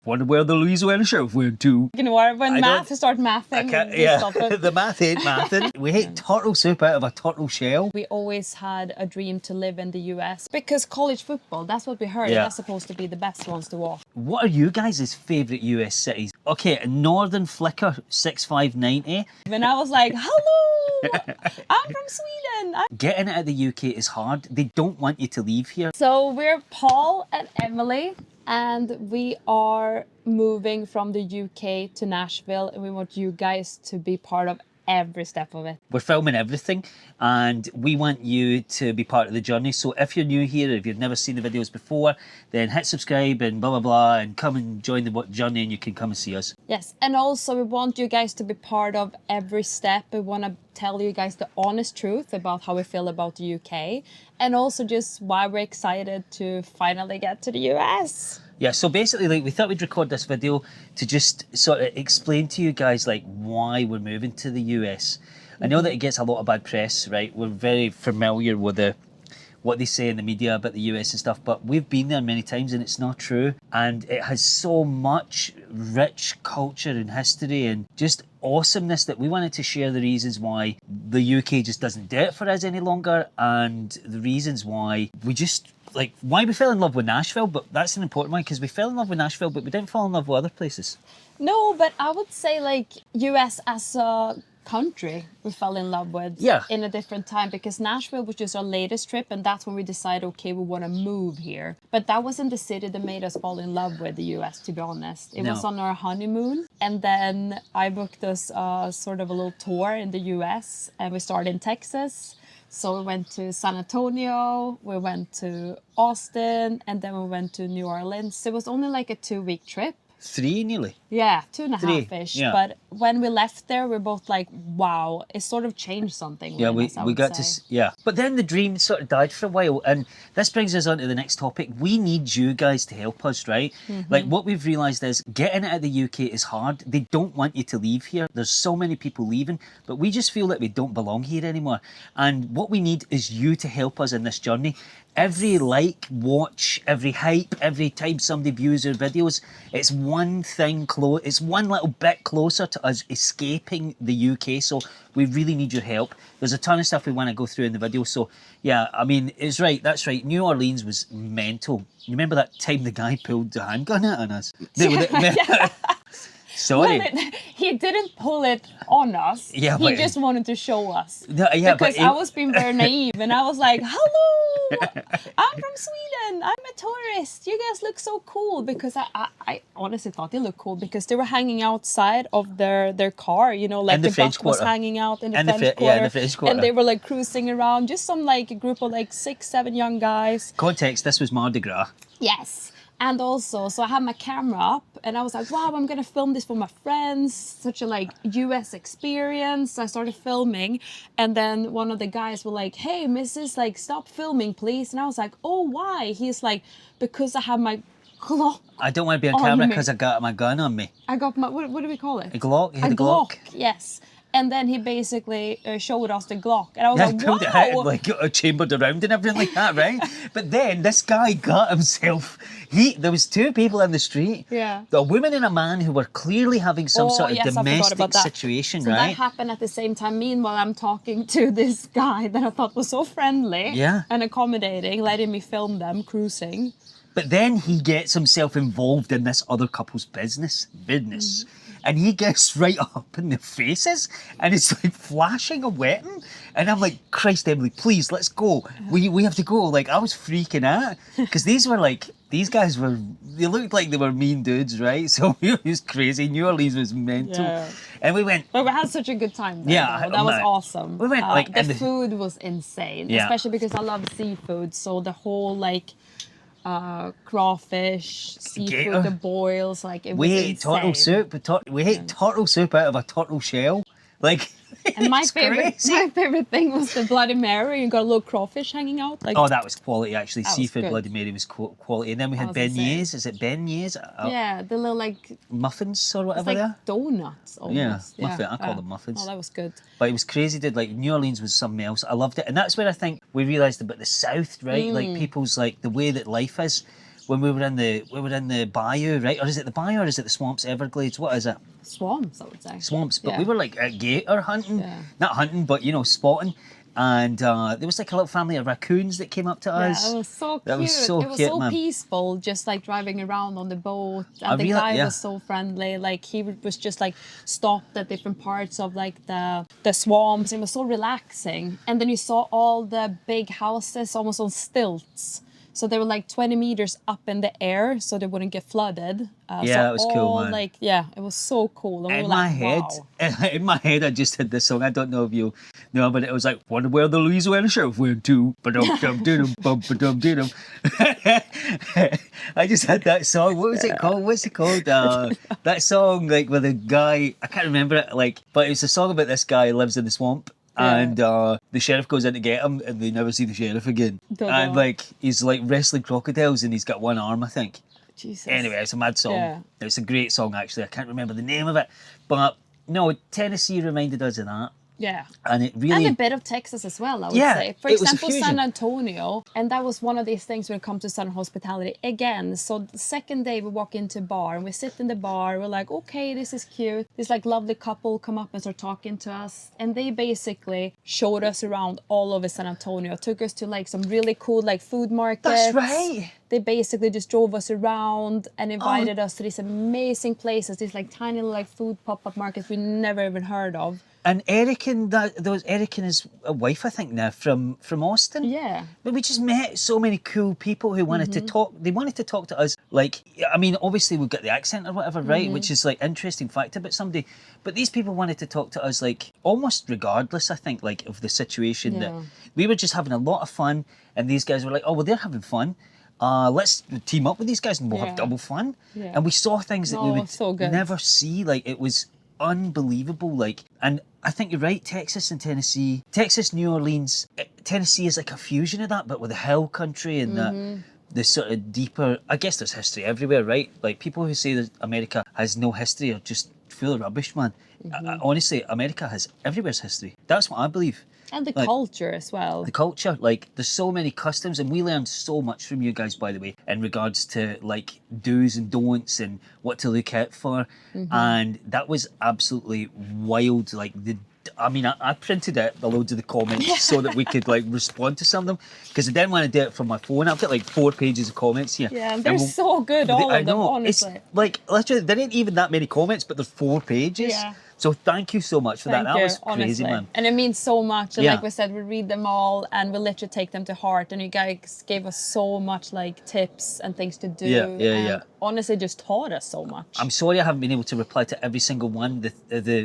Wonder where the Louisiana Sheriff went to. You know what? When math start mathing, stop it. The math ain't mathing. We ate turtle soup out of a turtle shell. We always had a dream to live in the US because college football, that's what we heard. Yeah. That's supposed to be the best ones to watch. What are you guys' favourite US cities? Okay, Northern Flicker 6590. When I was like, hello, I'm from Sweden. Getting out of the UK is hard. They don't want you to leave here. So we're Paul and Emelie, and we are moving from the UK to Nashville, and we want you guys to be part of every step of it. We're filming everything and we want you to be part of the journey. So if you're new here, if you've never seen the videos before, then hit subscribe and blah, blah, blah, and come and join the journey and you can come and see us. Yes, and also we want you guys to be part of every step. We want to tell you guys the honest truth about how we feel about the UK and also just why we're excited to finally get to the US. Yeah, so basically, like, we thought we'd record this video to just sort of explain to you guys, like, why we're moving to the US. I know that it gets a lot of bad press, right? We're very familiar with what they say in the media about the US and stuff, but we've been there many times and it's not true. And it has so much rich culture and history and just awesomeness that we wanted to share the reasons why the UK just doesn't do it for us any longer and the reasons why we just... like, why we fell in love with Nashville, but that's an important one because we fell in love with Nashville, but we didn't fall in love with other places. No, but I would say, like, US as a country we fell in love with in a different time because Nashville was just our latest trip and that's when we decided, okay, we want to move here. But that wasn't the city that made us fall in love with the US, to be honest. It was on our honeymoon and then I booked us sort of a little tour in the US and we started in Texas. So we went to San Antonio, we went to Austin, and then we went to New Orleans. It was only like a 2-week trip. 3 nearly. Yeah, 2.5-ish. Yeah. But when we left there, we're both like, wow, it sort of changed something. Yeah, we got to, yeah. But then the dream sort of died for a while. And this brings us on to the next topic. We need you guys to help us, right? Like what we've realised is getting out of the UK is hard. They don't want you to leave here. There's so many people leaving, but we just feel that we don't belong here anymore. And what we need is you to help us in this journey. Every like, watch, every hype, every time somebody views our videos, it's one thing close. It's one little bit closer to us escaping the UK. So we really need your help. There's a ton of stuff we want to go through in the video. So yeah, I mean, it's right. That's right. New Orleans was mental. You remember that time the guy pulled the handgun out on us? Sorry. Well, he didn't pull it on us. Yeah, he just wanted to show us. Yeah, because I was being very naive and I was like, hello, I'm from Sweden. I'm a tourist. You guys look so cool. Because I honestly thought they looked cool because they were hanging outside of their car, you know, like the bus was hanging out in the French Quarter. Yeah, in the French Quarter. And they were like cruising around, just some like a group of like 6-7 young guys. Context, this was Mardi Gras. Yes. And also, so I had my camera up and I was like, wow, I'm going to film this for my friends. Such a like US experience. I started filming and then one of the guys were like, hey, Mrs. like, stop filming, please. And I was like, oh, why? He's like, because I have my Glock. I don't want to be on camera because I got my gun on me. I got my, what do we call it? A Glock? You had a Glock, yes. And then he basically showed us the Glock. And I was like, pulled wow. it out, like chambered around and everything like that, right? But then this guy got himself... There was 2 people in the street. Yeah. A woman and a man who were clearly having some sort of domestic situation, so right? that happened at the same time. Meanwhile, I'm talking to this guy that I thought was so friendly and accommodating, letting me film them cruising. But then he gets himself involved in this other couple's business. And he gets right up in their faces and it's like flashing a weapon. And I'm like, Christ, Emelie, please, let's go. We have to go. Like, I was freaking out because these guys they looked like they were mean dudes, right? So it was crazy. New Orleans was mental. Yeah. And we went. But we had such a good time there. Yeah. Though. That was awesome. We went like. The food was insane, especially because I love seafood. So the whole like, crawfish, seafood, the boils, like it was insane. We ate turtle soup. We ate turtle soup out of a turtle shell. Like, and my favorite thing was the Bloody Mary. You got a little crawfish hanging out. Like, oh, that was quality actually. Seafood Bloody Mary was quality. And then we had beignets. Is it beignets? Yeah, the little like muffins or whatever. It's like donuts almost. Yeah, muffin. I call them muffins. Oh, that was good. But it was crazy. Like New Orleans was something else. I loved it, and that's where I think we realised about the South, right? Like people's like the way that life is. when we were in the bayou, right? Or is it the bayou or is it the swamps, Everglades? What is it? Swamps, I would say. Swamps, but we were like at gator hunting, Yeah. not hunting, but you know, spotting. And there was like a little family of raccoons that came up to us. Yeah, it was so cute. That was so it was cute, so man. peaceful, just like driving around on the boat. And the guy was so friendly. Like he was just like stopped at different parts of like the swamps. It was so relaxing. And then you saw all the big houses almost on stilts. So they were like 20 meters up in the air, so they wouldn't get flooded. That was cool, man. Like, it was so cool. And we In were my like, head, wow. in my head, I just had this song. I don't know if you know, but it was like, "Wonder where the Louisiana Sheriff went to." Ba-dum-dum-dum-dum-ba-dum-dum. I just had that song. What was it called? What's it called? That song, like with a guy. I can't remember it. Like, but it's a song about this guy who lives in the swamp. And the sheriff goes in to get him, and they never see the sheriff again. And like he's like wrestling crocodiles, and he's got one arm, I think. Jesus. Anyway, it's a mad song. Yeah. It's a great song, actually. I can't remember the name of it, but no, Tennessee reminded us of that. Yeah. And it really... And a bit of Texas as well, I would say. For it was a example, fusion. San Antonio. And that was one of these things when it comes to Southern hospitality. Again, so the second day we walk into a bar and we sit in the bar. We're like, okay, this is cute. This like lovely couple come up and start talking to us. And they basically showed us around all over San Antonio. Took us to like some really cool like food markets. That's right. They basically just drove us around and invited us to these amazing places. These like tiny little like food pop-up markets we never even heard of. And Eric and his wife, I think now, from Austin. Yeah. But we just met so many cool people who wanted to talk. They wanted to talk to us. Like, I mean, obviously we've got the accent or whatever, right? Which is like interesting fact about somebody. But these people wanted to talk to us like almost regardless, I think, like of the situation that we were just having a lot of fun. And these guys were like, oh, well, they're having fun. Let's team up with these guys and we'll have double fun. Yeah. And we saw things that we would never see. Like, it was unbelievable. Like, and I think you're right, Texas and Tennessee. Texas, New Orleans, Tennessee is like a fusion of that, but with the hill country and the sort of deeper... I guess there's history everywhere, right? Like, people who say that America has no history are just full of rubbish, man. Honestly, America has everywhere's history. That's what I believe. And the culture as well. The culture, like, there's so many customs, and we learned so much from you guys, by the way, in regards to, like, do's and don'ts and what to look out for. And that was absolutely wild. Like, I printed out the loads of the comments so that we could, like, respond to some of them, because I didn't want to do it from my phone. I've got, like, 4 pages of comments here. Yeah, and they're so good, all of them, honestly. It's, like, literally, there ain't even that many comments, but there's 4 pages. Yeah. So thank you so much for that. That was crazy, man. And it means so much. And like we said, we read them all and we literally take them to heart. And you guys gave us so much like tips and things to do. And honestly, just taught us so much. I'm sorry I haven't been able to reply to every single one, the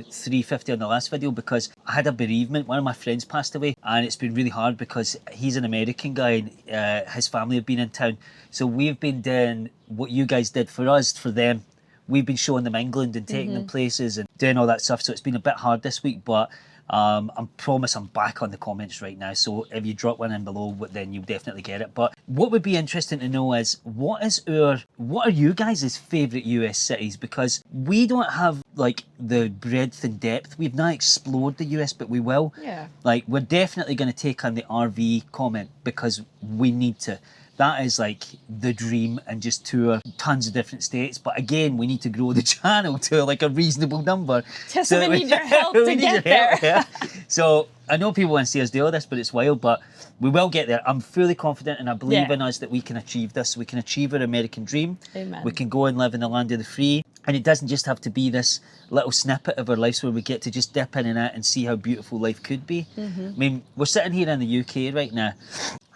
350 on the last video, because I had a bereavement. One of my friends passed away, and it's been really hard because he's an American guy and his family have been in town. So we've been doing what you guys did for us, for them. We've been showing them England and taking them places and doing all that stuff. So it's been a bit hard this week, but I promise I'm back on the comments right now. So if you drop one in below, then you'll definitely get it. But what would be interesting to know is what are you guys' favourite US cities? Because we don't have like the breadth and depth. We've not explored the US, but we will. Yeah. Like, we're definitely going to take on the RV comment because we need to. That is like the dream, and just tour tons of different states. But again, we need to grow the channel to like a reasonable number. So we need your help to get there. So I know people want to see us do all this, but it's wild. But we will get there. I'm fully confident, and I believe in us that we can achieve this. We can achieve our American dream. Amen. We can go and live in the land of the free. And it doesn't just have to be this little snippet of our lives where we get to just dip in and out and see how beautiful life could be. I mean, we're sitting here in the UK right now,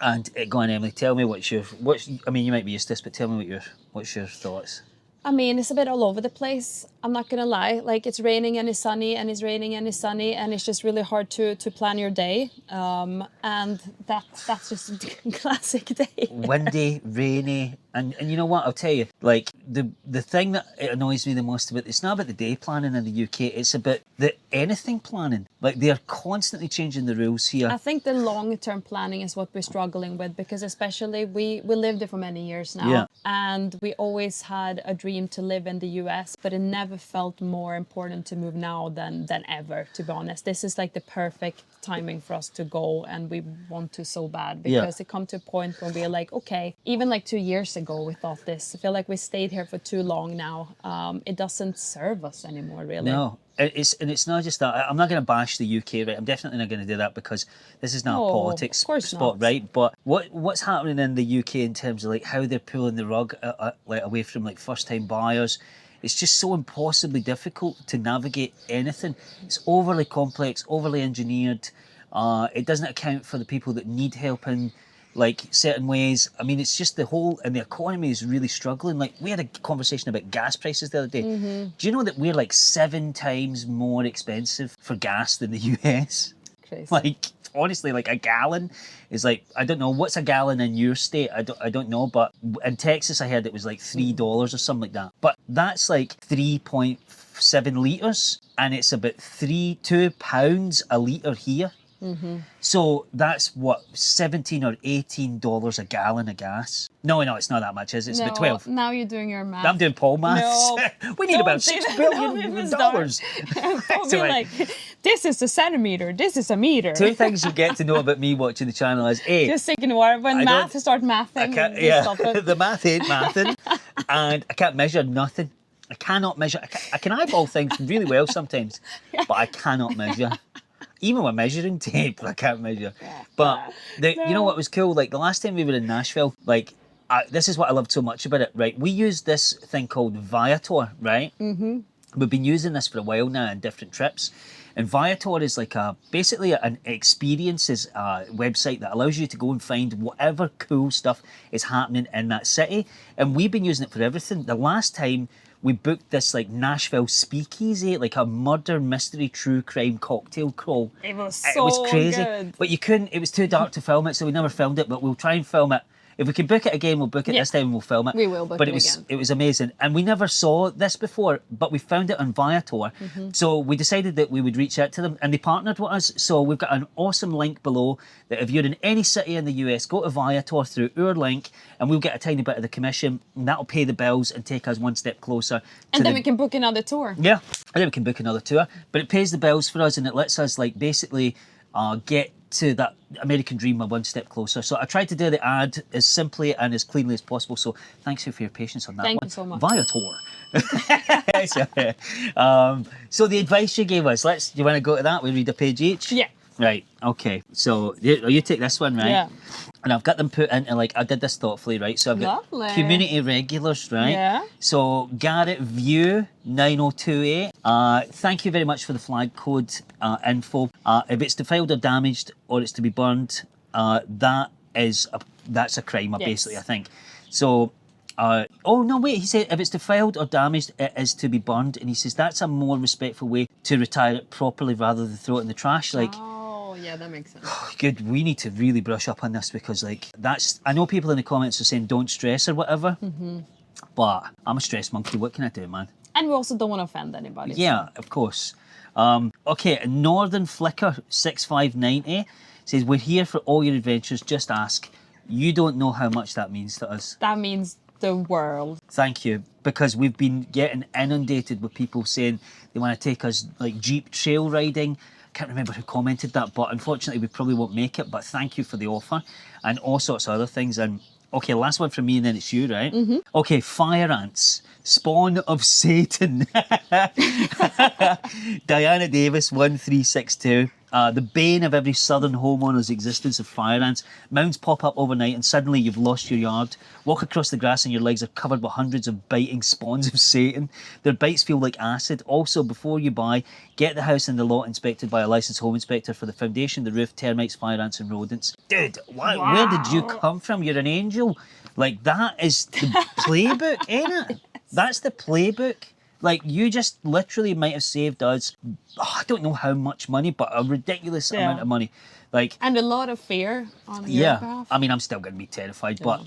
and go on, Emily, tell me I mean, you might be used to this, but tell me what's your thoughts? I mean, it's a bit all over the place. I'm not gonna lie. Like, it's raining and it's sunny and it's raining and it's sunny, and it's just really hard to plan your day. And that's just a classic day. Windy, rainy, and you know what? I'll tell you, like, the thing that annoys me the most about it's not about the day planning in the UK. It's about the anything planning. Like, they are constantly changing the rules here. I think the long-term planning is what we're struggling with, because especially we lived there for many years now, and we always had a dream to live in the US, but it never felt more important to move now than ever, to be honest. This is like the perfect timing for us to go, and we want to so bad, because it come to a point when we're like, okay, even like 2 years ago we thought this. I feel like we stayed here for too long now. It doesn't serve us anymore, really. No. It's not just that. I'm not going to bash the UK, right? I'm definitely not going to do that because this is not a politics spot, not. right? But what's happening in the UK in terms of like how they're pulling the rug like away from like first-time buyers, it's just so impossibly difficult to navigate anything. It's overly complex, overly engineered. It doesn't account for the people that need help in like certain ways. I mean, it's just the economy is really struggling. Like we had a conversation about gas prices the other day. Do you know that we're like 7 times more expensive for gas than the US? Crazy. Like honestly, like a gallon is like, I don't know, what's a gallon in your state? I don't know, but in Texas I heard it was like $3 or something like that. But that's like 3.7 litres and it's about £2 a litre here. So that's what, $17 or $18 a gallon of gas. No, it's not that much, is it? It's about 12. Now you're doing your math. I'm doing Paul maths. No, we need about $6 billion. Don't be like, this is a centimeter, this is a meter. 2 things you get to know about me watching the channel is A, just ignore when math start mathing. The math ain't mathing, and I can't measure nothing. I cannot measure. I can eyeball things really well sometimes, but I cannot measure. Even with measuring tape, I can't measure. But you know what was cool? Like the last time we were in Nashville, like this is what I loved so much about it, right? We used this thing called Viator, right? We've been using this for a while now on different trips. And Viator is like basically an experiences website that allows you to go and find whatever cool stuff is happening in that city. And we've been using it for everything. The last time we booked this like Nashville speakeasy, like a murder mystery true crime cocktail crawl. It was crazy. good. But you couldn't, it was too dark to film it, so we never filmed it, but we'll try and film it. If we can book it again, we'll book it this time and we'll film it. We will book it again. It was amazing. And we never saw this before, but we found it on Viator. So we decided that we would reach out to them and they partnered with us. So we've got an awesome link below that if you're in any city in the US, go to Viator through our link and we'll get a tiny bit of the commission and that'll pay the bills and take us one step closer. And then we can book another tour. Yeah, and then we can book another tour. But it pays the bills for us and it lets us like basically get to that American dream one step closer. So I tried to do the ad as simply and as cleanly as possible. So thanks for your patience on that one. Thank you so much. Viator. So the advice you gave us, do you want to go to that? We read a page each? Yeah. Right, okay. So you take this one, right? Yeah. And I've got them put into like, I did this thoughtfully, right? So I've got Lovely. community regulars, right? Yeah. So Garrett View 9028. Thank you very much for the flag code info. If it's defiled or damaged or it's to be burned, that's a crime, basically, I think. So oh no, wait, he said if it's defiled or damaged, it is to be burned. And he says that's a more respectful way to retire it properly rather than throw it in the trash. Like, oh, yeah, that makes sense. Good, we need to really brush up on this because like I know people in the comments are saying don't stress or whatever, but I'm a stress monkey. What can I do, man? And we also don't want to offend anybody. Yeah, of course. Okay, Northern Flicker 6590 says we're here for all your adventures. Just ask. You don't know how much that means to us. That means the world. Thank you, because we've been getting inundated with people saying they want to take us like Jeep trail riding. I can't remember who commented that, but unfortunately we probably won't make it. But thank you for the offer and all sorts of other things. And okay, last one from me and then it's you, right? Okay, fire ants, spawn of Satan. Diana Davis 1362. The bane of every southern homeowner's existence of fire ants. Mounds pop up overnight and suddenly you've lost your yard. Walk across the grass and your legs are covered with hundreds of biting spawns of Satan. Their bites feel like acid. Also, before you buy, get the house and the lot inspected by a licensed home inspector for the foundation, the roof, termites, fire ants and rodents. Dude, where did you come from? You're an angel. Like, that is the playbook, ain't it? That's the playbook. Like, you just literally might have saved us, I don't know how much money, but a ridiculous amount of money. Like, and a lot of fear on your behalf. I mean, I'm still going to be terrified, but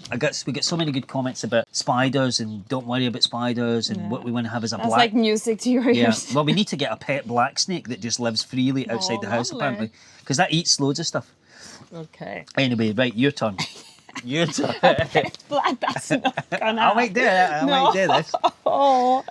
we get so many good comments about spiders and don't worry about spiders and what we want to have is a That's like music to your ears. Yeah, well, we need to get a pet black snake that just lives freely outside the house, apparently, because that eats loads of stuff. Okay. Anyway, right, your turn. Your turn. Black, that's not gonna I might do it. I might do this. Oh.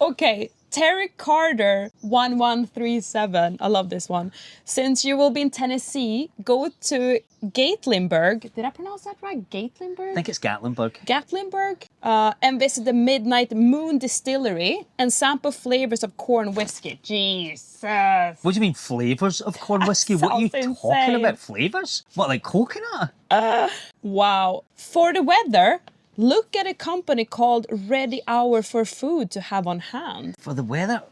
Okay, Okay, Terry Carter 1137. I love this one. Since you will be in Tennessee, go to Gatlinburg. Did I pronounce that right? Gatlinburg? I think it's Gatlinburg. Gatlinburg. And visit the Midnight Moon Distillery and sample flavors of corn whiskey. Jesus. What do you mean flavours of corn whiskey? What are you sounds talking insane. about? Flavours? What, like coconut? Wow. For the weather, look at a company called Ready Hour for Food to have on hand. For the weather?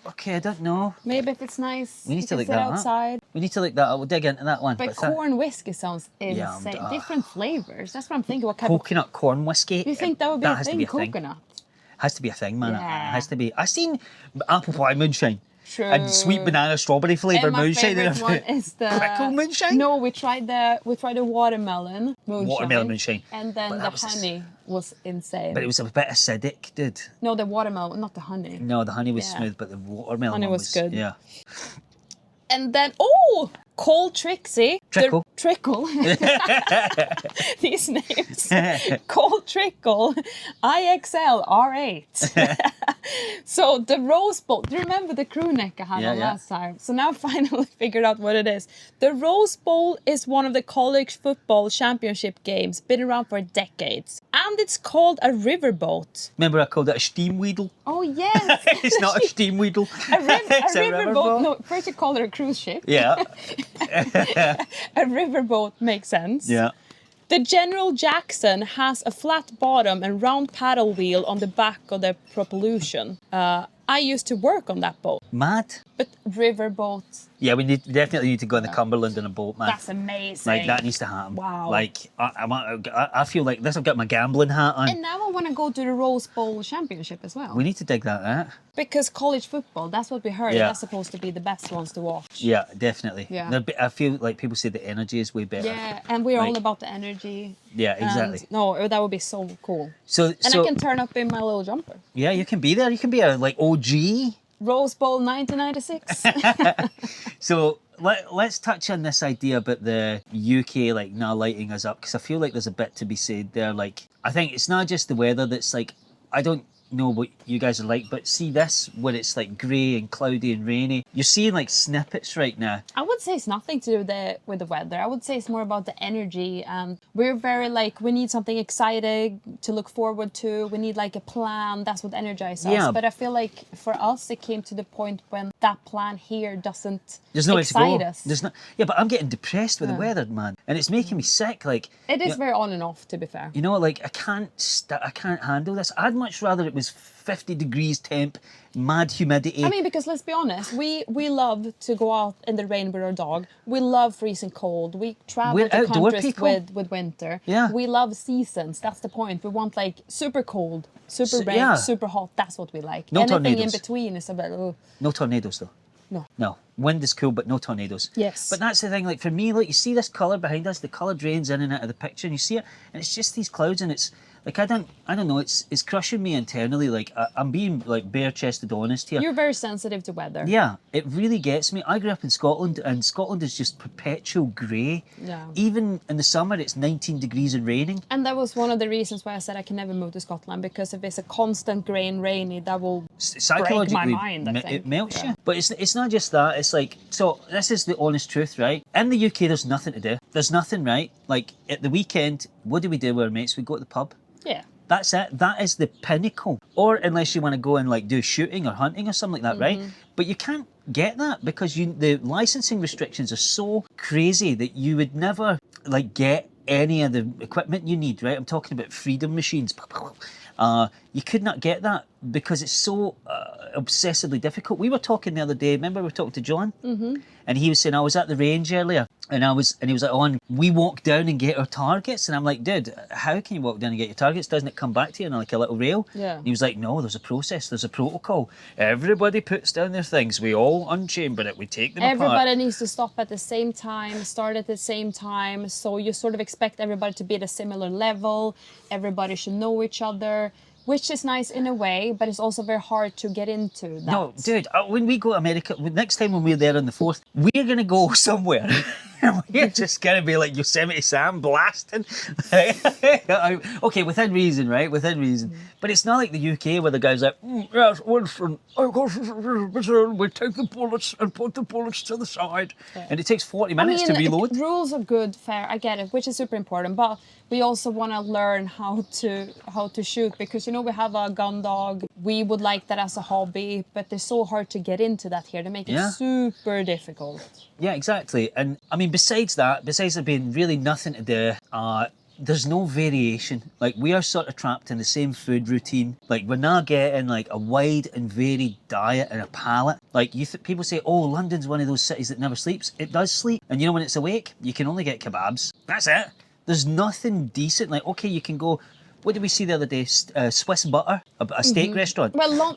Okay, I don't know. Maybe if it's nice, We need you to can look sit that up. outside. We need to look that up. We'll dig into that one. But corn whiskey sounds Yeah, insane. Different flavors. That's what I'm thinking. What kind coconut corn whiskey. Do you think that would be a has to thing? be a thing. Coconut. Has to be a thing, man. Yeah. It has to be. I seen apple pie moonshine. True. And sweet banana strawberry flavour And my moonshine. favorite one is the Prickle moonshine? No, we tried the watermelon moonshine. Watermelon moonshine. And then But the that was honey was insane. But it was a bit acidic, dude. No, the watermelon, not the honey. No, the honey was Yeah. smooth, but the watermelon Honey one was good. Yeah. And then Cole Trixie. Trickle. Trickle. These names. Cole Trickle. IXL R8. So the Rose Bowl. Do you remember the crew neck I had on last time? So now I finally figured out what it is. The Rose Bowl is one of the college football championship games. Been around for decades. And it's called a riverboat. Remember I called it a steam weedle? Oh yes. It's not a steam weedle. A It's a riverboat. No, first you called it a cruise ship. Yeah. A riverboat makes sense. Yeah. The General Jackson has a flat bottom and round paddle wheel on the back of the propulsion. I used to work on that boat. Mad. But riverboat, Yeah, we definitely need to go in the Cumberland in a boat, man. that's amazing. Like that needs to happen. Wow. Like I feel like this. I've got my gambling hat on. And now I want to go to the Rose Bowl Championship as well. We need to dig that out. Because college football, that's what we heard. Yeah. That's supposed to be the best ones to watch. Yeah, definitely. Yeah. I feel like people say the energy is way better. Yeah, and we're all Like- about the energy. Yeah, exactly. And, no, that would be so cool. So And I can turn up in my little jumper. yeah, you can be there. You can be a like OG. Rose Bowl 1996. So let's touch on this idea about the UK like now lighting us up, because I feel like there's a bit to be said there. Like I think it's not just the weather that's like, I don't know what you guys are like, but see this where it's like grey and cloudy and rainy. You're seeing like snippets right now. I would say it's nothing to do with the weather. I would say it's more about the energy. And we're very like, we need something exciting to look forward to. We need like a plan. That's what energizes us. Yeah. But I feel like for us, it came to the point when that plan here doesn't There's nowhere to go. excite us. There's not. Yeah, but I'm getting depressed with the weather, man, and it's making me sick. Like It is you- very on and off, to be fair. You know, like I can't handle this. I'd much rather it was 50 degrees temp, mad humidity. I mean, because let's be honest, we love to go out in the rain with our dog. We love freezing cold. We travel We're to outdoor countries people. with winter. Yeah. We love seasons. That's the point. We want like super cold, super rain, yeah. super hot. That's what we like. No Anything tornadoes. in between is a bit. No tornadoes though. No. No, wind is cool, but no tornadoes. Yes. But that's the thing. Like for me, like you see this color behind us, the color drains in and out of the picture, and you see it, and it's just these clouds, and it's like I don't know. It's crushing me internally. Like I'm being like bare chested honest here. You're very sensitive to weather. Yeah, it really gets me. I grew up in Scotland, and Scotland is just perpetual grey. Yeah. Even in the summer, it's 19 degrees and raining. And that was one of the reasons why I said I can never move to Scotland, because if it's a constant grey and rainy, that will break my mind, I think. It melts Yeah. you. But it's not just that. It's like, so this is the honest truth, right? In the UK, there's nothing to do. There's nothing, right? Like at the weekend, what do we do with our mates? We go to the pub. Yeah. That's it. That is the pinnacle. Or unless you want to go and like do shooting or hunting or something like that, right? But you can't get that because the licensing restrictions are so crazy that you would never like get any of the equipment you need, right? I'm talking about freedom machines. You could not get that because it's so obsessively difficult. We were talking the other day. Remember, we were talking to John, and he was saying I was at the range earlier, and he was like, "On, we walk down and get our targets," and I'm like, "Dude, how can you walk down and get your targets? Doesn't it come back to you in like a little rail?" Yeah. And he was like, "No, there's a process. There's a protocol. Everybody puts down their things. We all unchamber it. We take them Everybody apart." needs to stop at the same time, start at the same time. So you sort of expect everybody to be at a similar level. Everybody should know each other, which is nice in a way, but it's also very hard to get into that. No, dude, when we go to America, next time when we're there on the 4th, we're going to go somewhere We're just going to be like Yosemite Sam blasting. Okay, within reason, right? Within reason. But it's not like the UK where the guy's like, yes, Winston, we take the bullets and put the bullets to the side. Yeah. And it takes 40 minutes to reload. Rules are good, fair, I get it, which is super important. But we also want to learn how to shoot because, you know, we have a gun dog. We would like that as a hobby, but they're so hard to get into that here. They make it super difficult. Yeah, exactly. And I mean, besides there being really nothing to do, there's no variation. Like, we are sort of trapped in the same food routine. Like, we're not getting like a wide and varied diet and a palate. Like, people say, oh, London's one of those cities that never sleeps. It does sleep. And you know, when it's awake, you can only get kebabs. That's it. There's nothing decent. Like, okay, you can go, what did we see the other day? Swiss Butter, a steak restaurant. Well,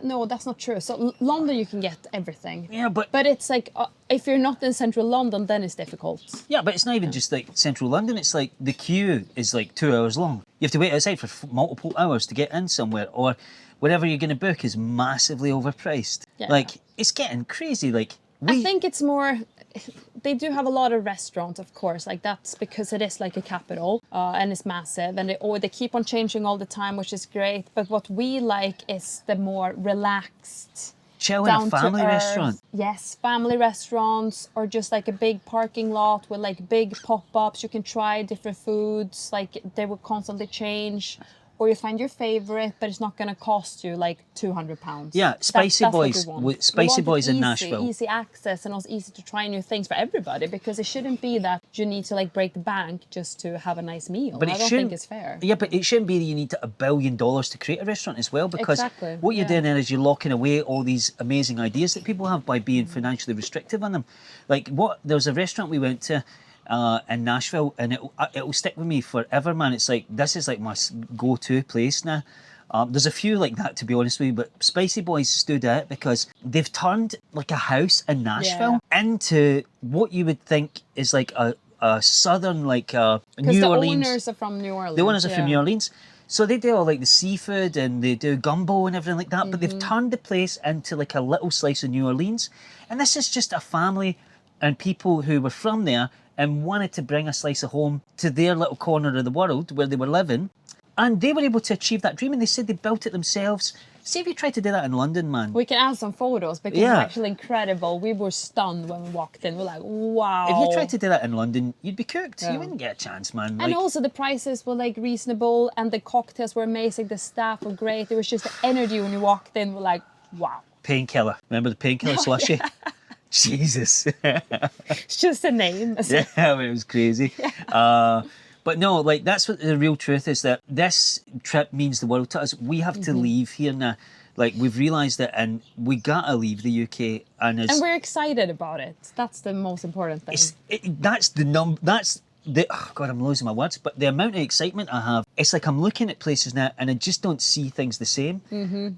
no, that's not true. So London, you can get everything. Yeah, but it's like if you're not in central London, then it's difficult. Yeah, but it's not even just like central London. It's like the queue is like 2 hours long. You have to wait outside for multiple hours to get in somewhere, or whatever you're going to book is massively overpriced. Yeah. Like, it's getting crazy. Like, I think it's more. They do have a lot of restaurants, of course. Like, that's because it is like a capital and it's massive, and they keep on changing all the time, which is great. But what we like is the more relaxed, chill in a family restaurant. Yes, family restaurants, or just like a big parking lot with like big pop-ups. You can try different foods. Like, they will constantly change. Or you find your favorite, but it's not going to cost you like £200. Yeah, Spicy Boys in Nashville. Easy access, and also easy to try new things for everybody, because it shouldn't be that you need to like break the bank just to have a nice meal. But I don't think it's fair. Yeah, but it shouldn't be that you need $1 billion to create a restaurant as well, because what you're doing there is you're locking away all these amazing ideas that people have by being financially restrictive on them. Like, there's a restaurant we went to in Nashville, and it'll stick with me forever, man. It's like, this is like my go-to place now. There's a few like that, to be honest with you, but Spicy Boys stood out because they've turned like a house in Nashville into what you would think is like a southern, like New Orleans. The owners are from New Orleans. The owners are from New Orleans. So they do all like the seafood and they do gumbo and everything like that, but they've turned the place into like a little slice of New Orleans. And this is just a family and people who were from there and wanted to bring a slice of home to their little corner of the world where they were living. And they were able to achieve that dream, and they said they built it themselves. See if you tried to do that in London, man. We can add some photos because it's actually incredible. We were stunned when we walked in. We're like, wow. If you tried to do that in London, you'd be cooked. Yeah. You wouldn't get a chance, man. And also the prices were like reasonable, and the cocktails were amazing. The staff were great. There was just the energy when you walked in. We're like, wow. Painkiller. Remember the painkiller slushy? Jesus. It's just a name. Yeah, I mean, it was crazy. But no, like, that's what the real truth is, that this trip means the world to us. We have to leave here now. Like, we've realised it, and we gotta leave the UK. And we're excited about it. That's the most important thing. Oh God, I'm losing my words. But the amount of excitement I have, it's like I'm looking at places now and I just don't see things the same.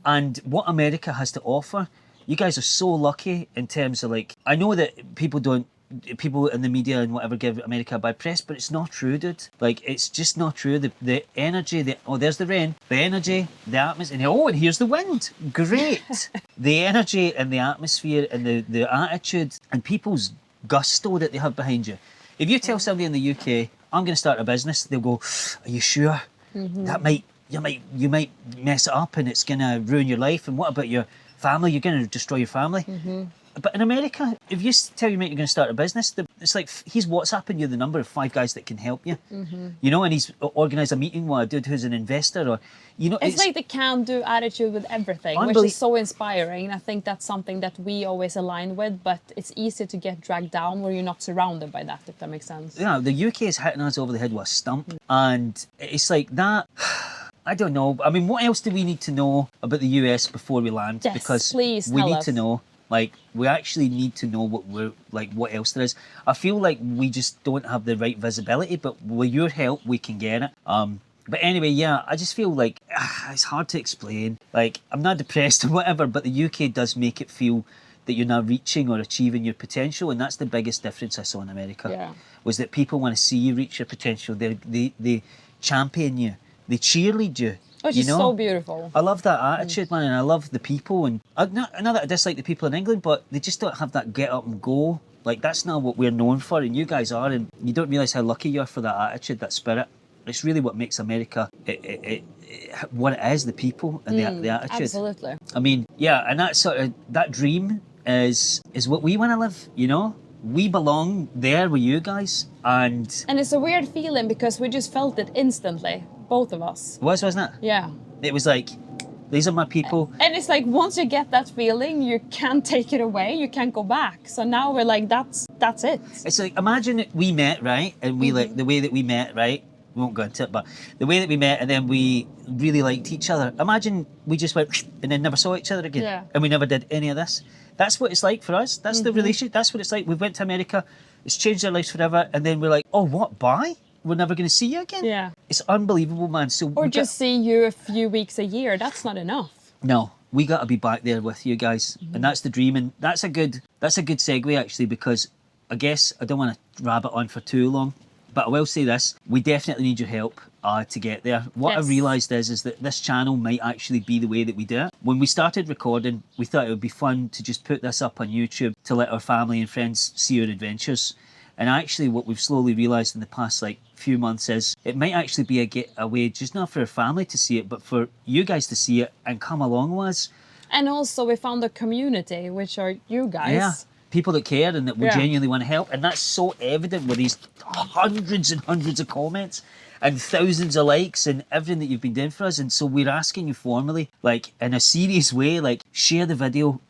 And what America has to offer, you guys are so lucky in terms of, like, I know that people in the media and whatever give America a bad press, but it's not true, dude. Like, it's just not true. The energy, there's the rain, the energy, the atmosphere, and here's the wind. Great. The energy and the atmosphere and the attitude and people's gusto that they have behind you. If you tell somebody in the UK, I'm going to start a business, they'll go, are you sure? You might mess it up and it's going to ruin your life. And what about your family? You're going to destroy your family. But in America, if you tell your mate you're going to start a business, it's like he's WhatsApping you the number of 5 guys that can help you. You know, and he's organised a meeting with a dude who's an investor, or, you know, it's like the can-do attitude with everything, which is so inspiring. I think that's something that we always align with, but it's easy to get dragged down where you're not surrounded by that, if that makes sense. Yeah, the UK is hitting us over the head with a stump, and it's like that. I don't know. I mean, what else do we need to know about the US before we land? Yes, because please we tell need us. to know. Like, we actually need to know what else there is. I feel like we just don't have the right visibility, but with your help, we can get it. But anyway, yeah, I just feel like it's hard to explain. Like, I'm not depressed or whatever, but the UK does make it feel that you're not reaching or achieving your potential, and that's the biggest difference I saw in America. Was that people want to see you reach your potential. They champion you. They cheerlead you. Which is so beautiful. I love that attitude, man, and I love the people. And not that I dislike the people in England, but they just don't have that get up and go Like, that's not what we're known for, and you guys are, and you don't realise how lucky you are for that attitude, that spirit. It's really what makes America what it is, the people and the attitude. Absolutely. I mean, yeah, and that sort of, that dream is what we want to live, you know? We belong there with you guys, and it's a weird feeling because we just felt it instantly, both of us. it was, wasn't it? Yeah. It was like, these are my people. And it's like, once you get that feeling, you can't take it away, you can't go back. So now we're like, that's it. It's like, imagine we met, right? And we like, the way that we met, right? We won't go into it, but the way that we met and then we really liked each other. Imagine we just went and then never saw each other again. Yeah. And we never did any of this. That's what it's like for us. That's the relationship. That's what it's like. We went to America. It's changed our lives forever. And then we're like, oh, what? Bye? We're never going to see you again? Yeah. It's unbelievable, man. So Or just see you a few weeks a year. That's not enough. No, we got to be back there with you guys. And that's the dream. And that's a good segue, actually, because I guess I don't want to rabbit on for too long. But I will say this, we definitely need your help to get there. What I realised is that this channel might actually be the way that we do it. When we started recording, we thought it would be fun to just put this up on YouTube to let our family and friends see our adventures. And actually what we've slowly realised in the past few months is it might actually be a way just not for our family to see it, but for you guys to see it and come along with us. And also we found a community, which are you guys. Yeah. People that care and that we genuinely want to help, and that's so evident with these hundreds and hundreds of comments and thousands of likes and everything that you've been doing for us. And so we're asking you formally, like in a serious way, like share the video,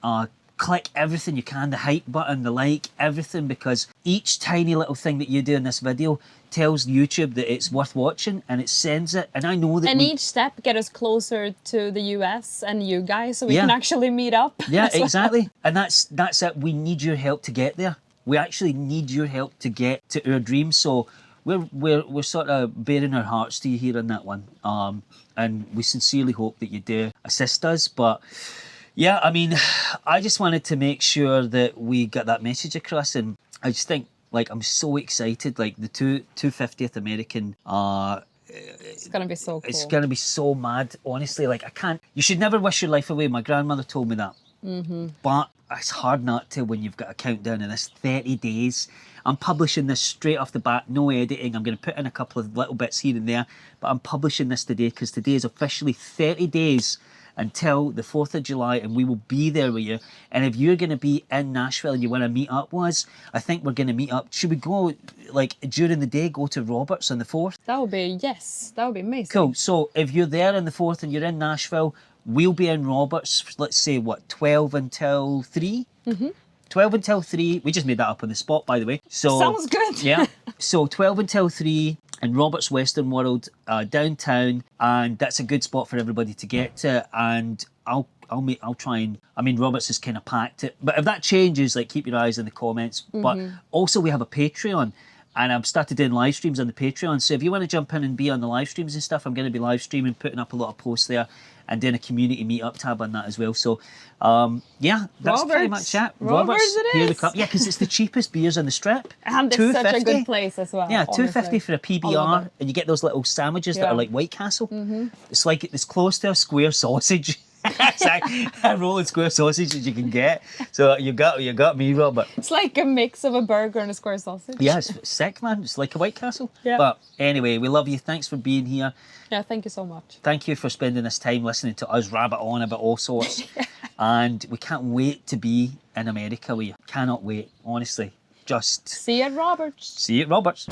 click everything you can, the hype button, the like, everything, because each tiny little thing that you do in this video tells YouTube that it's worth watching, and it sends it. And I know that each step get us closer to the US and you guys, so we can actually meet up. Yeah, exactly. And that's it. We need your help to get there. We actually need your help to get to our dreams. So we're sort of bearing our hearts to you here on that one. And we sincerely hope that you do assist us. But yeah, I mean, I just wanted to make sure that we got that message across, and I just think, like, I'm so excited. Like, the 250th American, it's gonna be so cool. It's gonna be so mad, honestly. Like, I can't, you should never wish your life away. My grandmother told me that. But it's hard not to when you've got a countdown in this 30 days. I'm publishing this straight off the bat, no editing. I'm going to put in a couple of little bits here and there, but I'm publishing this today because today is officially 30 days until the 4th of July, and we will be there with you. And if you're going to be in Nashville and you want to meet up with us, I think we're going to meet up. Should we go, like, during the day, go to Roberts on the 4th? That would be amazing. Cool. So if you're there on the 4th and you're in Nashville, we'll be in Roberts, let's say, 12 until 3? 12 until 3. We just made that up on the spot, by the way. So sounds good. Yeah. So 12 until 3 in Roberts Western World, downtown, and that's a good spot for everybody to get to. And I'll try and, I mean, Roberts is kind of packed it, but if that changes, like, keep your eyes in the comments. But also we have a Patreon, and I've started doing live streams on the Patreon. So if you want to jump in and be on the live streams and stuff, I'm going to be live streaming, putting up a lot of posts there, and doing a community meetup tab on that as well. So, yeah, that's pretty much it. Roberts it here is. they come. Yeah, because it's the cheapest beers on the strip. And it's such a good place as well. Yeah, honestly. $2.50 for a PBR, and you get those little sandwiches that are like White Castle. It's like, it's close to a square sausage. It's like a rolling square sausage as you can get. So you got me, Robert. It's like a mix of a burger and a square sausage. Yeah, it's sick, man. It's like a White Castle. Yeah. But anyway, we love you. Thanks for being here. Yeah, thank you so much. Thank you for spending this time listening to us rabbit on about all sorts. And we can't wait to be in America with you. Cannot wait, honestly. Just see you at Roberts. See you at Roberts.